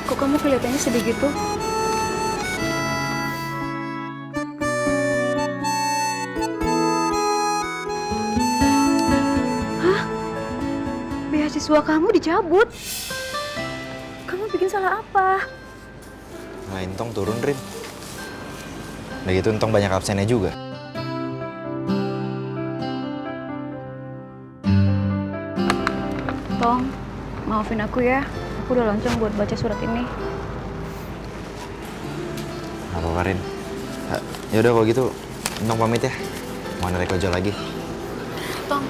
Kok kamu kelihatannya sedih gitu? Hah? Beasiswa kamu dicabut? Kamu bikin salah apa? Nah, Intong turun, Rin. Udah gitu Intong banyak absennya juga. Tong, maafin aku ya. Aku udah lonceng buat baca surat ini. Gak apa-apa, Rin. Ya udah kalau gitu, Intong pamit ya. Mau narik ojol lagi. Tong.